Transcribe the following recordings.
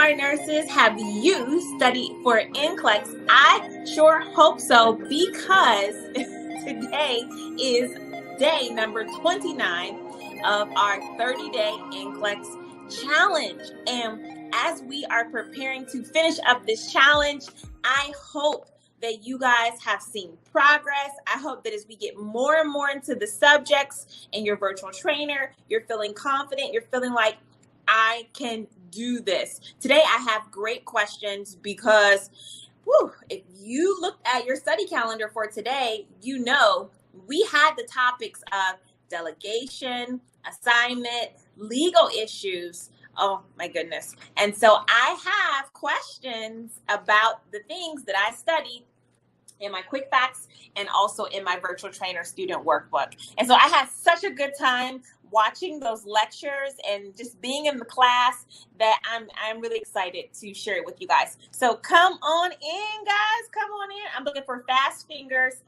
our nurses, have you studied for NCLEX? I sure hope so, because today is day number 29 of our 30-day NCLEX challenge. And as we are preparing to finish up this challenge, I hope that you guys have seen progress. I hope that as we get more and more into the subjects and your virtual trainer, you're feeling confident, you're feeling like, I can do this. Today, I have great questions because if you looked at your study calendar for today, you know we had the topics of delegation, assignment, legal issues. Oh my goodness. And so I have questions about the things that I studied in my quick facts and also in my virtual trainer student workbook. And so I had such a good time watching those lectures and just being in the class that I'm really excited to share it with you guys. So come on in, guys. Come on in. I'm looking for fast fingers.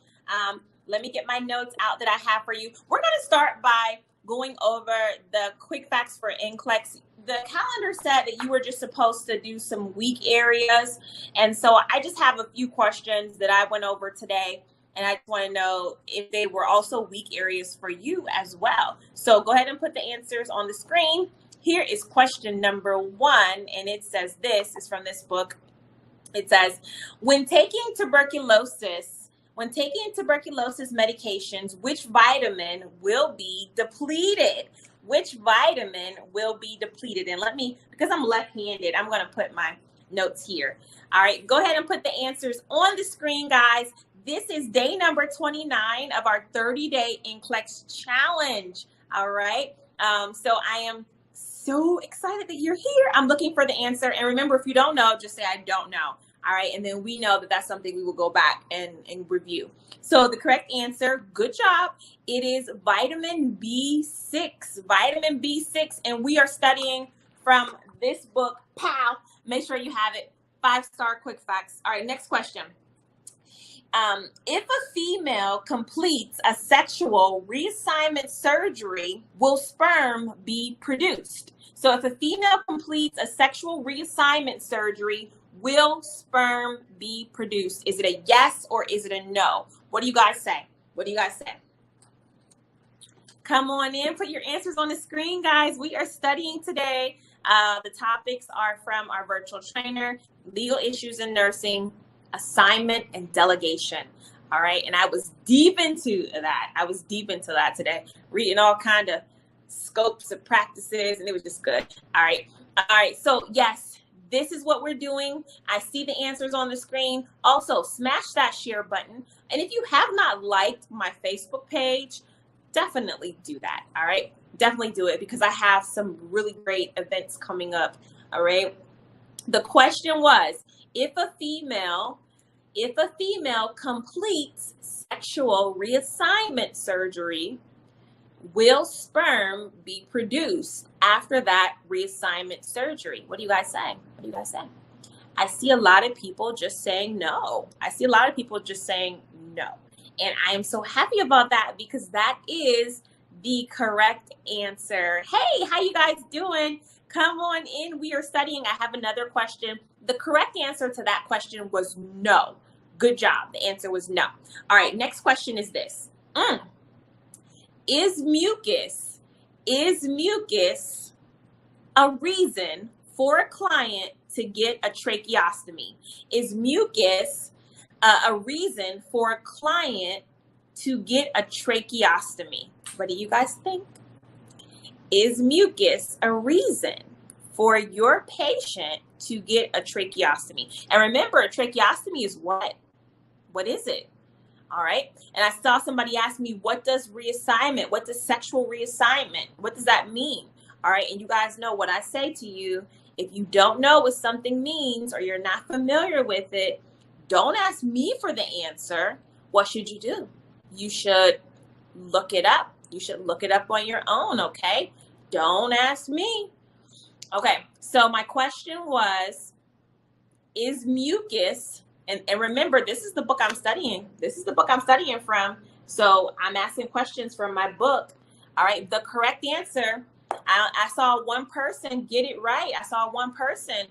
Let me get my notes out that I have for you. We're going to start by going over the quick facts for NCLEX. The calendar said that you were just supposed to do some weak areas. And so I just have a few questions that I went over today. And I just want to know if they were also weak areas for you as well. So go ahead and put the answers on the screen. Here is question number 1. And it says this is from this book. It says, when taking tuberculosis medications, which vitamin will be depleted? Which vitamin will be depleted? And because I'm left-handed, I'm going to put my notes here. All right, go ahead and put the answers on the screen, guys. This is day number 29 of our 30-day NCLEX challenge. All right. So I am so excited that you're here. I'm looking for the answer. And remember, if you don't know, just say, I don't know. All right. And then we know that that's something we will go back and review. So the correct answer, good job. It is vitamin B6, vitamin B6. And we are studying from this book, POW. Make sure you have it. 5-star quick facts. All right. Next question. If a female completes a sexual reassignment surgery, will sperm be produced? So if a female completes a sexual reassignment surgery, will sperm be produced? Is it a yes or is it a no? What do you guys say? What do you guys say? Come on in, put your answers on the screen, guys. We are studying today. The topics are from our virtual trainer, legal issues in nursing, assignment, and delegation. All right. And I was deep into that. Today, reading all kind of scopes of practices, and it was just good. All right. So yes, this is what we're doing. I see the answers on the screen. Also, smash that share button. And if you have not liked my Facebook page, definitely do that. All right. Definitely do it, because I have some really great events coming up. All right. The question was, if a female completes sexual reassignment surgery, will sperm be produced after that reassignment surgery? What do you guys say? I see a lot of people just saying no. And I am so happy about that, because that is the correct answer. Hey, how you guys doing? Come on in. We are studying. I have another question. The correct answer to that question was no. Good job. The answer was no. All right. Next question is this. Is mucus a reason for a client to get a tracheostomy? Is mucus a reason for a client to get a tracheostomy? What do you guys think? Is mucus a reason for your patient to get a tracheostomy? And remember, a tracheostomy is what? What is it? All right. And I saw somebody ask me, what does sexual reassignment? What does that mean? All right. And you guys know what I say to you. If you don't know what something means, or you're not familiar with it, don't ask me for the answer. What should you do? You should look it up. You should look it up on your own. Okay. Don't ask me. Okay. So my question was, is mucus, and remember, this is the book I'm studying. From. So I'm asking questions from my book. All right. The correct answer, I saw one person get it right. I saw one person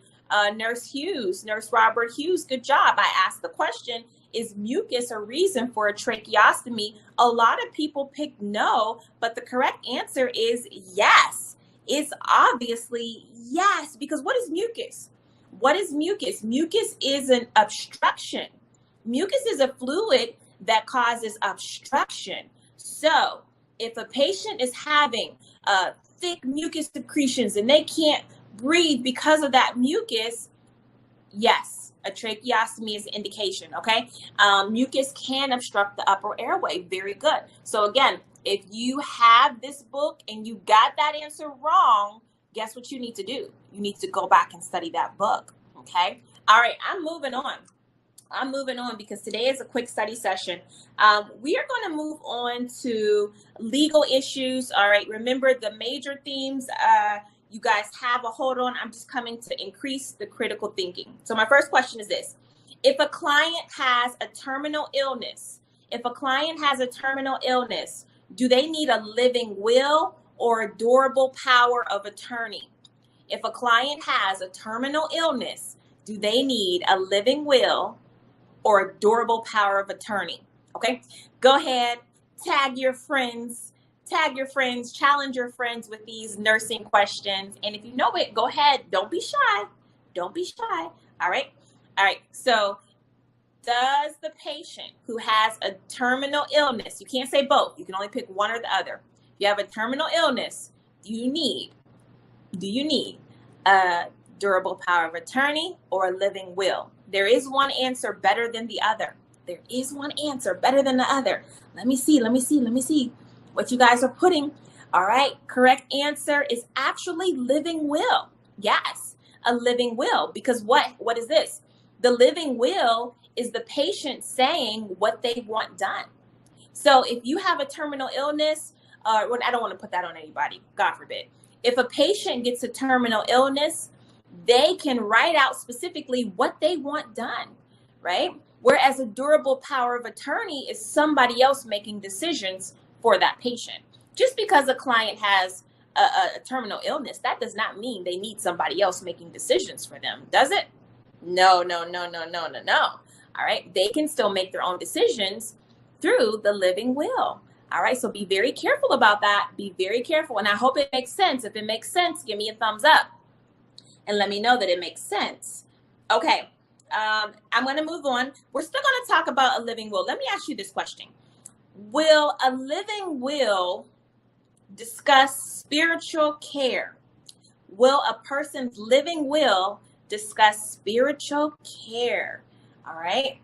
Nurse Hughes, Nurse Robert Hughes, good job. I asked the question, is mucus a reason for a tracheostomy? A lot of people pick no, but the correct answer is yes. It's obviously yes, because what is mucus? What is mucus? Mucus is an obstruction. Mucus is a fluid that causes obstruction. So if a patient is having thick mucus secretions and they can't breathe because of that mucus, yes, a tracheostomy is an indication, okay? Mucus can obstruct the upper airway. Very good. So again, if you have this book and you got that answer wrong, guess what you need to do? You need to go back and study that book, okay? All right, I'm moving on because today is a quick study session. We are going to move on to legal issues. All right, remember the major themes. You guys have a hold on. I'm just coming to increase the critical thinking. So my first question is this. If a client has a terminal illness, do they need a living will or a durable power of attorney? If a client has a terminal illness, do they need a living will or a durable power of attorney? Okay, go ahead, tag your friends, challenge your friends with these nursing questions. And if you know it, go ahead. Don't be shy. All right. So does the patient who has a terminal illness, you can't say both, you can only pick one or the other. If you have a terminal illness, do you need a durable power of attorney or a living will? There is one answer better than the other. Let me see what you guys are putting. All right, correct answer is actually living will. Yes, a living will, because what is this? The living will is the patient saying what they want done. So if you have a terminal illness, I don't want to put that on anybody, God forbid. If a patient gets a terminal illness, they can write out specifically what they want done, right? Whereas a durable power of attorney is somebody else making decisions for that patient. Just because a client has a terminal illness, that does not mean they need somebody else making decisions for them, does it? No. All right, they can still make their own decisions through the living will. All right, so be very careful about that. Be very careful, and I hope it makes sense. If it makes sense, give me a thumbs up and let me know that it makes sense. Okay, I'm going to move on. We're still going to talk about a living will. Let me ask you this question. Will a living will discuss spiritual care? Will a person's living will discuss spiritual care? All right.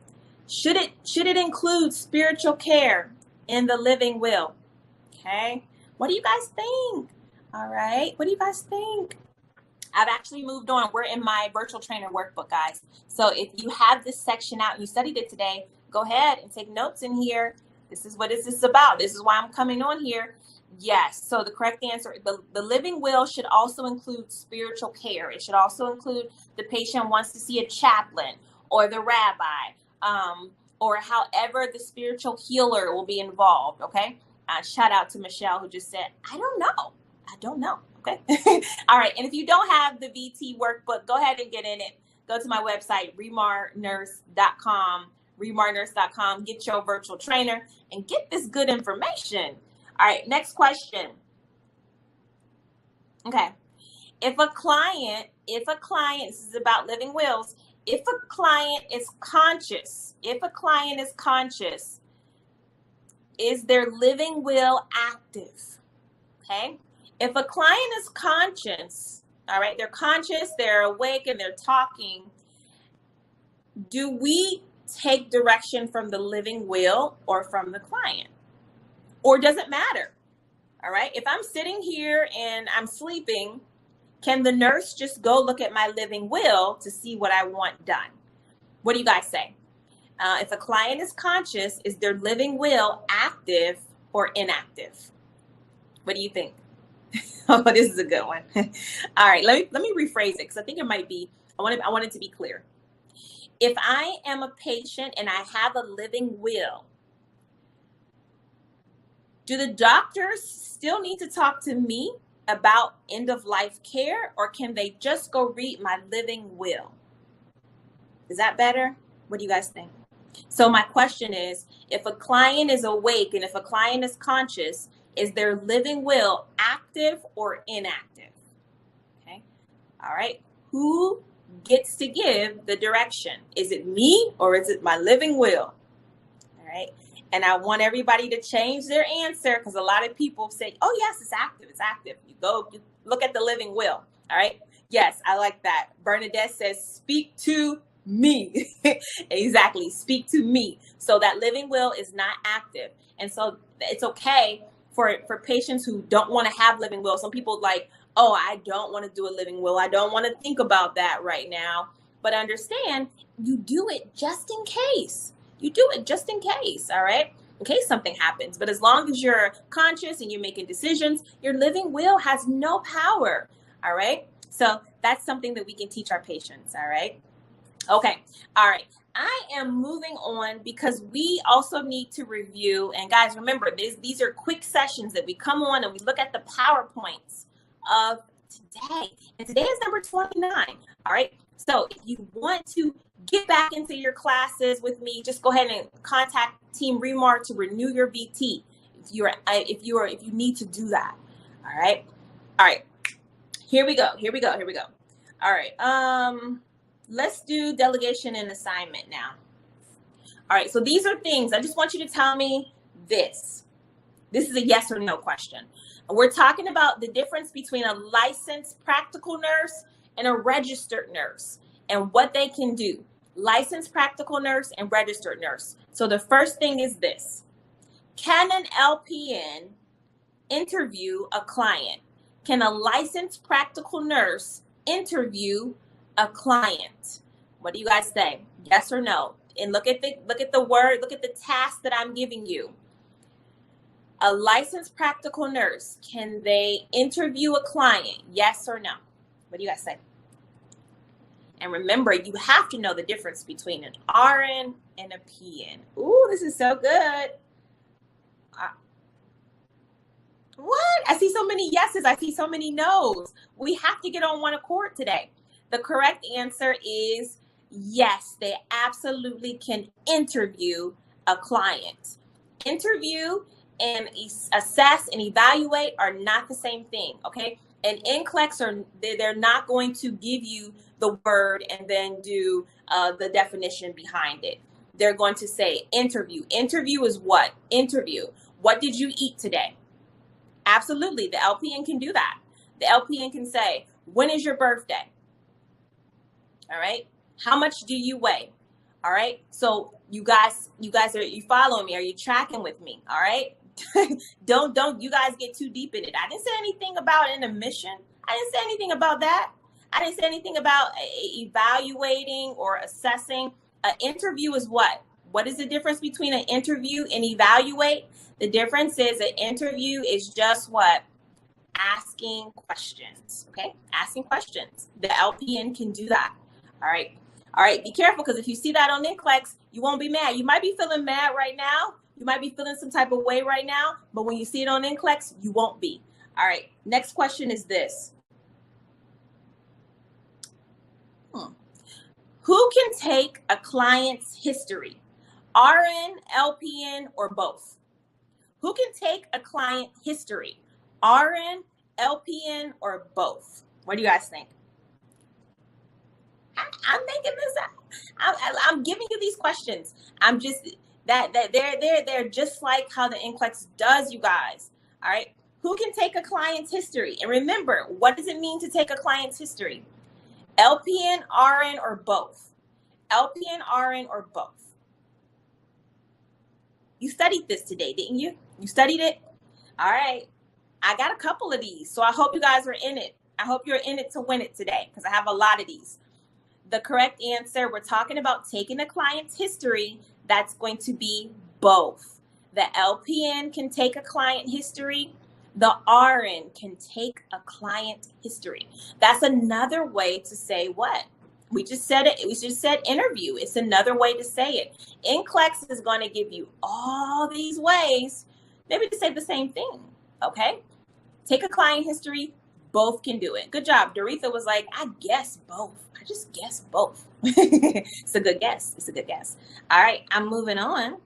Should it include spiritual care in the living will? Okay. What do you guys think? All right. What do you guys think? I've actually moved on. We're in my virtual trainer workbook, guys. So if you have this section out and you studied it today, go ahead and take notes in here. This is what this is about. This is why I'm coming on here. Yes. So the correct answer, the living will should also include spiritual care. It should also include the patient wants to see a chaplain or the rabbi, or however the spiritual healer will be involved. Okay. Shout out to Michelle who just said, I don't know. Okay. All right. And if you don't have the VT workbook, go ahead and get in it. Go to my website, remarnurse.com, get your virtual trainer and get this good information. All right. Next question. Okay. If a client, this is about living wills. If a client is conscious, is their living will active? Okay. If a client is conscious, all right, they're conscious, they're awake, and they're talking, do we take direction from the living will or from the client? Or does it matter? All right, if I'm sitting here and I'm sleeping, can the nurse just go look at my living will to see what I want done? What do you guys say? If a client is conscious, is their living will active or inactive? What do you think? Oh, this is a good one. All right, let me rephrase it because I think it might be, I want it to be clear. If I am a patient and I have a living will, do the doctors still need to talk to me about end-of-life care, or can they just go read my living will? Is that better? What do you guys think? So my question is, if a client is awake and if a client is conscious, is their living will active or inactive? Okay. All right. Who gets to give the direction? Is it me or is it my living will? All right. And I want everybody to change their answer, because a lot of people say, oh, yes, it's active. It's active. You look at the living will. All right. Yes, I like that. Bernadette says, speak to me. Exactly. Speak to me. So that living will is not active. And so it's okay for patients who don't want to have living will. Some people like, oh, I don't want to do a living will. I don't want to think about that right now. But understand, you do it just in case. You do it just in case, all right? In case something happens. But as long as you're conscious and you're making decisions, your living will has no power, all right? So that's something that we can teach our patients, all right? Okay, all right. I am moving on because we also need to review. And guys, remember, these are quick sessions that we come on and we look at the PowerPoints of today. And today is number 29, all right? So if you want to get back into your classes with me, just go ahead and contact Team Remar to renew your VT if you need to do that. All right. Here we go. All right. Let's do delegation and assignment now. All right. So these are things. I just want you to tell me this. This is a yes or no question. We're talking about the difference between a licensed practical nurse and a registered nurse and what they can do. Licensed practical nurse and registered nurse. So the first thing is this. Can an LPN interview a client? Can a licensed practical nurse interview a client? What do you guys say? Yes or no? And look at the word, look at the task that I'm giving you. A licensed practical nurse, can they interview a client? Yes or no? What do you guys say? And remember, you have to know the difference between an RN and a PN. Ooh, this is so good. What? I see so many yeses. I see so many no's. We have to get on one accord today. The correct answer is yes, they absolutely can interview a client. Interview and assess and evaluate are not the same thing, okay? And NCLEX, they're not going to give you the word and then do the definition behind it. They're going to say interview. Interview is what? Interview. What did you eat today? Absolutely, the LPN can do that. The LPN can say, when is your birthday? All right. How much do you weigh? All right. So you guys are you following me? Are you tracking with me? All right. Don't you guys get too deep in it. I didn't say anything about an admission. I didn't say anything about that. I didn't say anything about evaluating or assessing. An interview is what? What is the difference between an interview and evaluate? The difference is an interview is just what? Asking questions. Okay? Asking questions. The LPN can do that. All right. All right. Be careful, because if you see that on NCLEX, you won't be mad. You might be feeling mad right now. You might be feeling some type of way right now. But when you see it on NCLEX, you won't be. All right. Next question is this. Who can take a client's history? RN, LPN, or both? Who can take a client history? RN, LPN, or both? What do you guys think? I'm making this up. I'm giving you these questions. I'm just that they're just like how the NCLEX does, you guys. All right. Who can take a client's history? And remember, what does it mean to take a client's history? LPN, RN, or both? LPN, RN, or both? You studied this today, didn't you? You studied it? All right. I got a couple of these, so I hope you guys are in it. I hope you're in it to win it today, because I have a lot of these. The correct answer, we're talking about taking a client's history. That's going to be both. The LPN can take a client history. The RN can take a client history. That's another way to say what? We just said it. We just said interview. It's another way to say it. NCLEX is going to give you all these ways, maybe to say the same thing. Okay. Take a client history. Both can do it. Good job. Doretha was like, I guess both. I just guess both. It's a good guess. It's a good guess. All right, I'm moving on.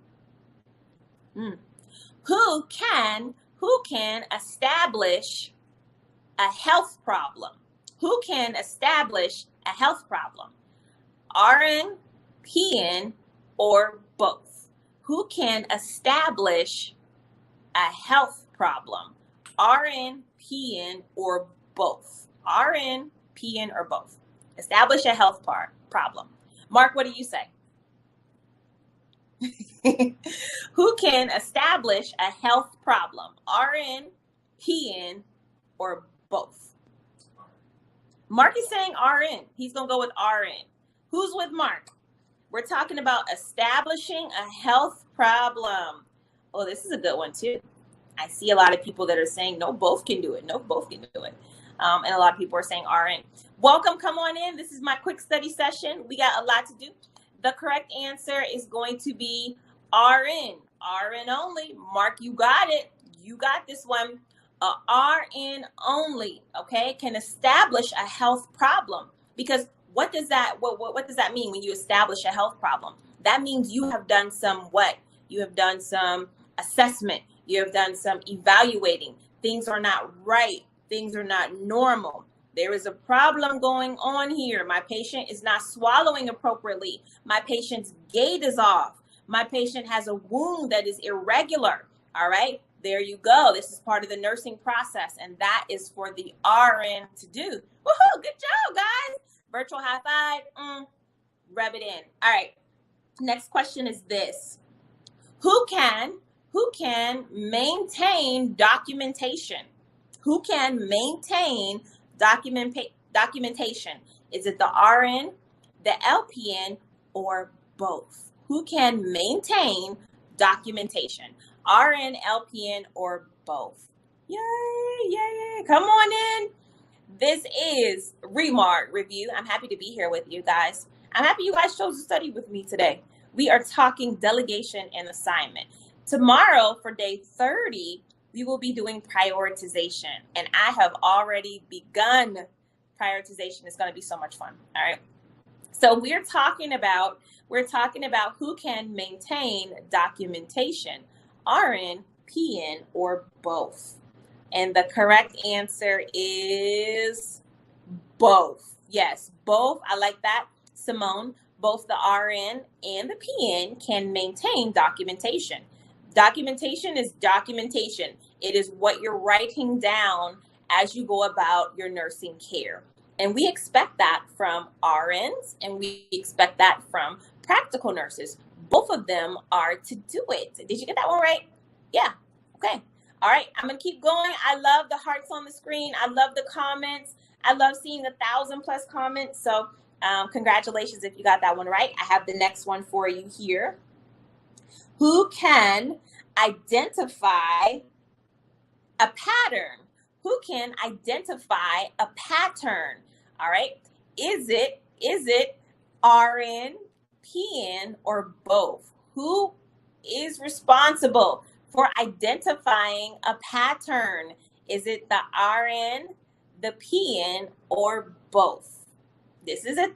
Who can establish a health problem? Who can establish a health problem? RN, PN, or both? Who can establish a health problem? RN, PN, or both? RN, PN, or both? Establish a health problem. Mark, what do you say? Who can establish a health problem? RN, PN, or both? Mark is saying RN. He's going to go with RN. Who's with Mark? We're talking about establishing a health problem. Oh, this is a good one too. I see a lot of people that are saying, no, both can do it. No, both can do it. And a lot of people are saying RN. Welcome, come on in. This is my quick study session. We got a lot to do. The correct answer is going to be RN. RN only. Mark, you got it. You got this one. RN only, okay, can establish a health problem. Because what does that mean when you establish a health problem? That means you have done some what? You have done some assessment. You have done some evaluating. Things are not right. Things are not normal. There is a problem going on here. My patient is not swallowing appropriately. My patient's gait is off. My patient has a wound that is irregular. All right, there you go. This is part of the nursing process, and that is for the RN to do. Woohoo, good job, guys. Virtual high five. Rub it in. All right, next question is this. Who can maintain documentation? Who can maintain documentation? Is it the RN, the LPN, or both? Who can maintain documentation? RN, LPN, or both? Yay, yay, come on in. This is Remark Review. I'm happy to be here with you guys. I'm happy you guys chose to study with me today. We are talking delegation and assignment. Tomorrow for day 30, we will be doing prioritization, and I have already begun prioritization. It's going to be so much fun. All right. So we're talking about who can maintain documentation, RN, PN, or both. And the correct answer is both. Yes, both. I like that, Simone. Both the RN and the PN can maintain documentation. Documentation is documentation. It is what you're writing down as you go about your nursing care. And we expect that from RNs, and we expect that from practical nurses. Both of them are to do it. Did you get that one right? Yeah. Okay. All right. I'm going to keep going. I love the hearts on the screen. I love the comments. I love seeing 1,000+ comments. So congratulations if you got that one right. I have the next one for you here. Who can identify a pattern? Who can identify a pattern? All right. Is it RN, PN, or both? Who is responsible for identifying a pattern? Is it the RN, the PN, or both? This is a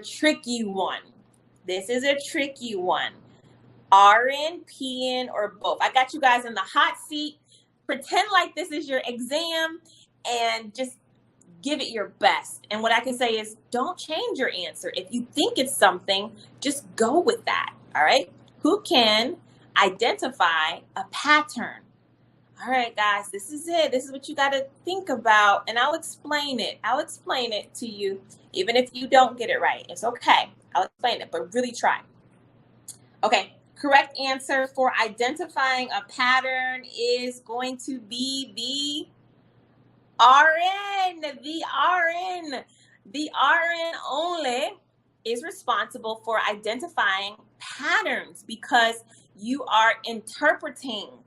tricky one. This is a tricky one. RN, PN, or both? I got you guys in the hot seat. Pretend like this is your exam and just give it your best. And what I can say is don't change your answer. If you think it's something, just go with that. All right. Who can identify a pattern? All right, guys, this is it. This is what you got to think about. And I'll explain it. I'll explain it to you. Even if you don't get it right, it's okay. I'll explain it, but really try. Okay. Correct answer for identifying a pattern is going to be the RN. The RN only is responsible for identifying patterns because you are interpreting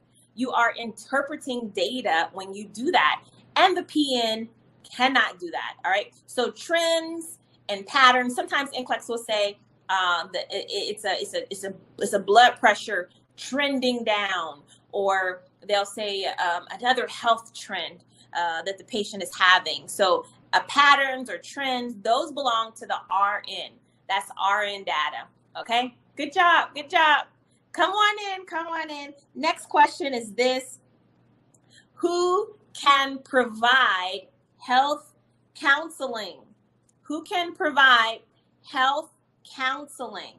data when you do that. And the PN cannot do that. All right. So trends and patterns, sometimes NCLEX will say, it's a blood pressure trending down, or they'll say another health trend that the patient is having. So patterns or trends, those belong to the RN. That's RN data. Okay, good job, good job. Come on in, come on in. Next question is this: who can provide health counseling? Who can provide health counseling?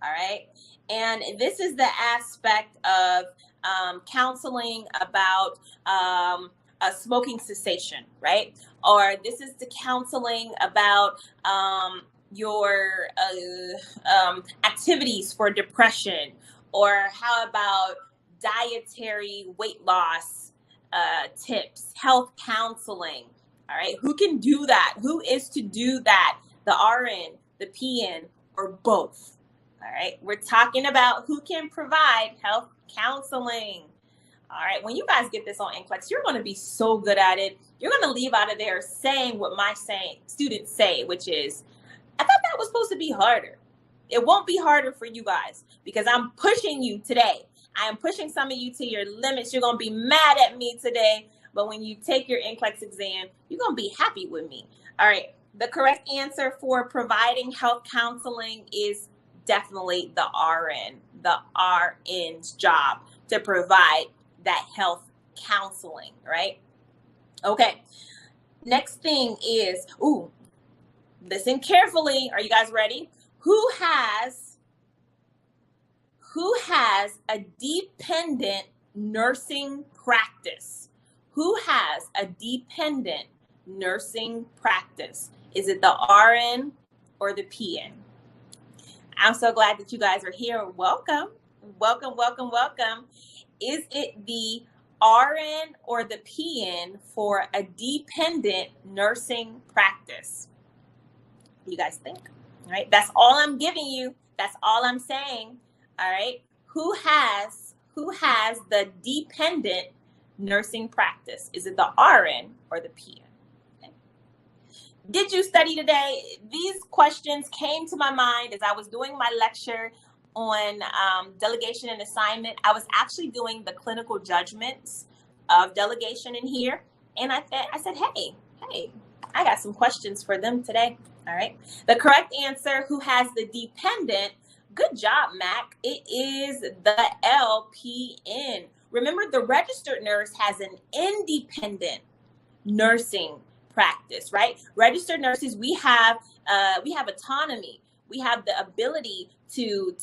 All right. And this is the aspect of counseling about a smoking cessation, right? Or this is the counseling about your activities for depression, or how about dietary weight loss tips, health counseling. All right, who can do that? Who is to do that? The RN, the PN, or both? All right, we're talking about who can provide health counseling. All right, when you guys get this on NCLEX, you're going to be so good at it. You're going to leave out of there saying what my students say, which is, I thought that was supposed to be harder. It won't be harder for you guys because I'm pushing you today. I am pushing some of you to your limits. You're going to be mad at me today, but when you take your NCLEX exam, you're going to be happy with me. All right, the correct answer for providing health counseling is definitely the RN, the RN's job to provide that health counseling, right? Okay, next thing is, listen carefully. Are you guys ready? Who has a dependent nursing practice? Who has a dependent nursing practice? Is it the RN or the PN? I'm so glad that you guys are here. Welcome, welcome, welcome, welcome. Is it the RN or the PN for a dependent nursing practice? You guys think? All right, that's all I'm giving you. That's all I'm saying. All right, who has the dependent nursing practice? Is it the RN or the PN? Okay. Did you study today? These questions came to my mind as I was doing my lecture on delegation and assignment. I was actually doing the clinical judgments of delegation in here, and I said, hey, I got some questions for them today. All right, the correct answer, who has the dependent, good job, Mac, it is the LPN. Remember, the registered nurse has an independent nursing practice, right? Registered nurses, we have autonomy. We have the ability to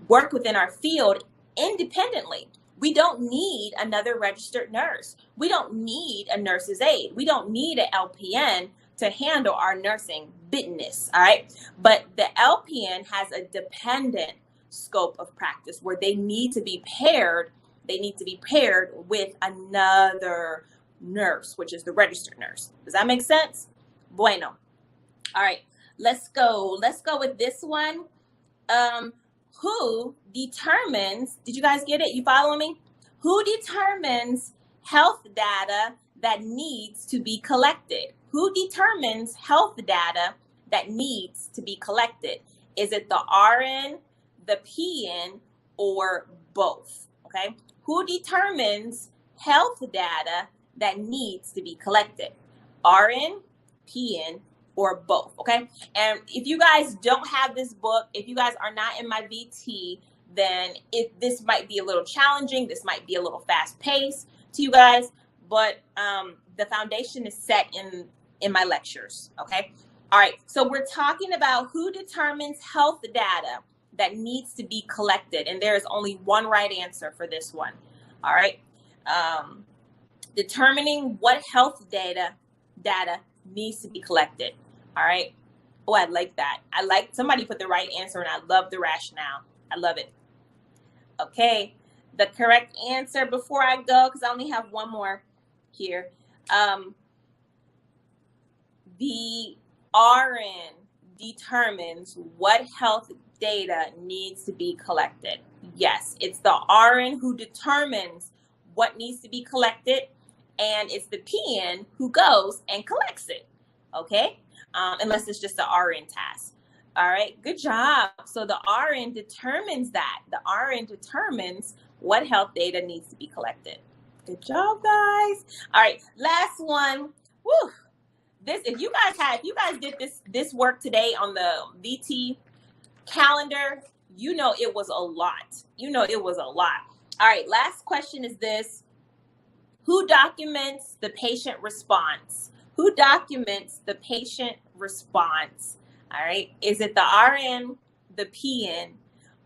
work within our field independently. We don't need another registered nurse. We don't need a nurse's aide. We don't need an LPN to handle our nursing business, all right? But the LPN has a dependent scope of practice where they need to be paired. They need to be paired with another nurse, which is the registered nurse. Does that make sense? Bueno. All right, let's go. Let's go with this one. Who determines, did you guys get it? You following me? Who determines health data that needs to be collected? Who determines health data that needs to be collected? Is it the RN, the PN, or both? Okay. Who determines health data that needs to be collected? RN, PN, or both? Okay. And if you guys don't have this book, if you guys are not in my VT, then this might be a little challenging. This might be a little fast paced to you guys, but the foundation is set in my lectures. Okay. All right. So we're talking about who determines health data that needs to be collected. And there is only one right answer for this one. All right. Determining what health data needs to be collected. All right. Oh, I like that. Somebody put the right answer and I love the rationale. I love it. Okay. The correct answer before I go, because I only have one more here. The RN determines what health data needs to be collected. Yes, it's the RN who determines what needs to be collected, and it's the PN who goes and collects it. Okay, unless it's just the RN task. All right, good job. So the RN determines that. The RN determines what health data needs to be collected. Good job, guys. All right, last one. Woo. If you guys did this work today on the VT calendar, you know it was a lot. All right, last question is this. Who documents the patient response? Who documents the patient response? All right, is it the RN, the PN,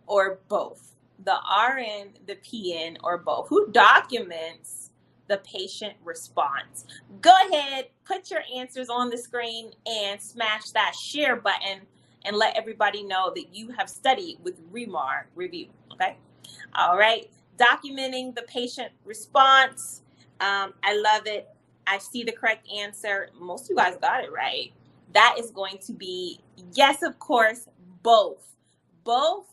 or both? The RN, the PN, or both? Who documents the patient response? Go ahead, put your answers on the screen and smash that share button and let everybody know that you have studied with REMAR Review, okay? All right, documenting the patient response. I love it. I see the correct answer. Most of you guys got it right. That is going to be, yes, of course, both. Both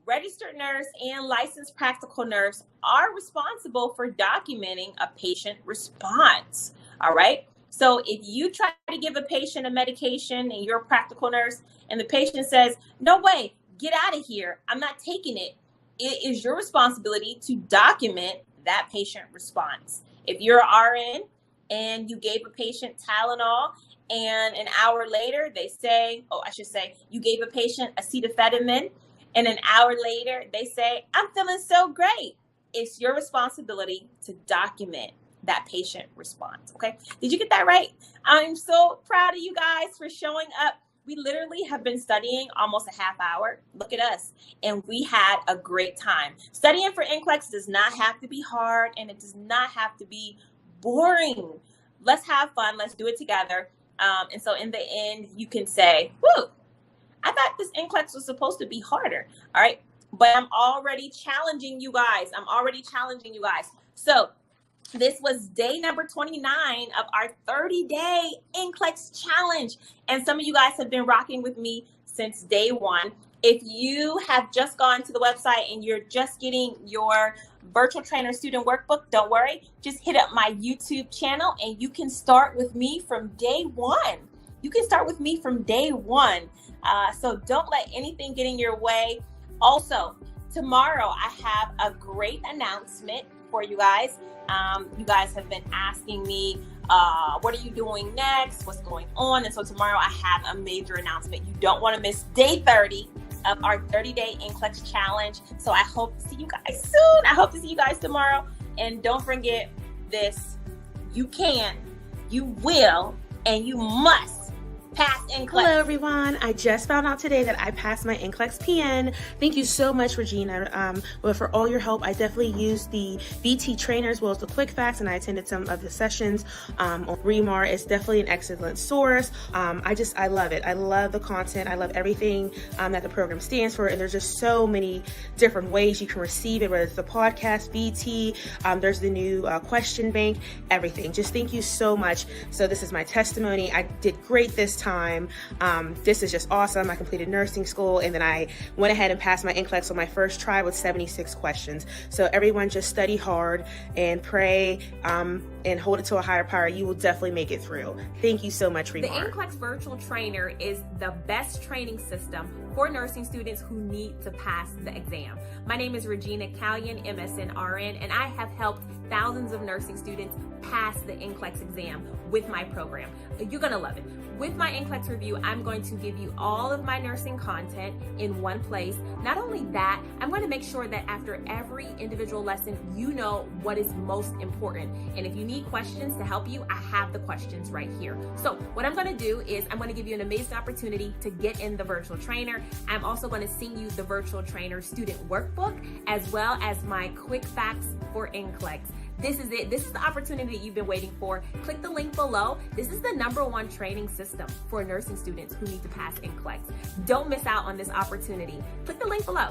registered nurse and licensed practical nurse are responsible for documenting a patient response. All right. So if you try to give a patient a medication and you're a practical nurse and the patient says, no way, get out of here, I'm not taking it, it is your responsibility to document that patient response. If you're an RN and you gave a patient Tylenol and an hour later they say, you gave a patient acetaminophen and an hour later they say, I'm feeling so great, it's your responsibility to document that patient response. Okay. Did you get that right? I'm so proud of you guys for showing up. We literally have been studying almost a half hour. Look at us. And we had a great time. Studying for NCLEX does not have to be hard and it does not have to be boring. Let's have fun. Let's do it together. And so in the end, you can say, whoo, I thought this NCLEX was supposed to be harder. All right. But I'm already challenging you guys. So this was day number 29 of our 30-day NCLEX challenge. And some of you guys have been rocking with me since day one. If you have just gone to the website and you're just getting your virtual trainer student workbook, don't worry. Just hit up my YouTube channel and you can start with me from day one. So don't let anything get in your way. Also, tomorrow I have a great announcement for you guys. You guys have been asking me, what are you doing next? What's going on? And so tomorrow I have a major announcement. You don't want to miss day 30 of our 30-day NCLEX challenge. So I hope to see you guys soon. I hope to see you guys tomorrow. And don't forget this, you can, you will, and you must pass NCLEX. Hello everyone, I just found out today that I passed my NCLEX PN. Thank you so much, Regina, for all your help. I definitely used the VT trainer as well as the quick facts, and I attended some of the sessions on REMAR. It's definitely an excellent source. I love it. I love the content. I love everything that the program stands for, and there's just so many different ways you can receive it, whether it's the podcast, VT, there's the new question bank, everything. Just thank you so much. So this is my testimony. I did great this time. This is just awesome. I completed nursing school and then I went ahead and passed my NCLEX on my first try with 76 questions. So everyone just study hard and pray and hold it to a higher power. You will definitely make it through. Thank you so much, REMAR. The NCLEX Virtual Trainer is the best training system for nursing students who need to pass the exam. My name is Regina Callion, MSN RN, and I have helped thousands of nursing students pass the NCLEX exam with my program. You're gonna love it. With my NCLEX review, I'm going to give you all of my nursing content in one place. Not only that, I'm going to make sure that after every individual lesson, you know what is most important. And if you need questions to help you, I have the questions right here. So what I'm going to do is I'm going to give you an amazing opportunity to get in the virtual trainer. I'm also going to send you the virtual trainer student workbook as well as my quick facts for NCLEX. This is it. This is the opportunity that you've been waiting for. Click the link below. This is the #1 training system for nursing students who need to pass NCLEX. Don't miss out on this opportunity. Click the link below.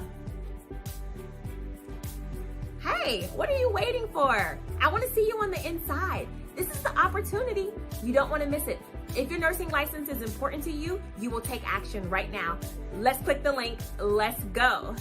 Hey, what are you waiting for? I want to see you on the inside. This is the opportunity. You don't want to miss it. If your nursing license is important to you, you will take action right now. Let's click the link. Let's go.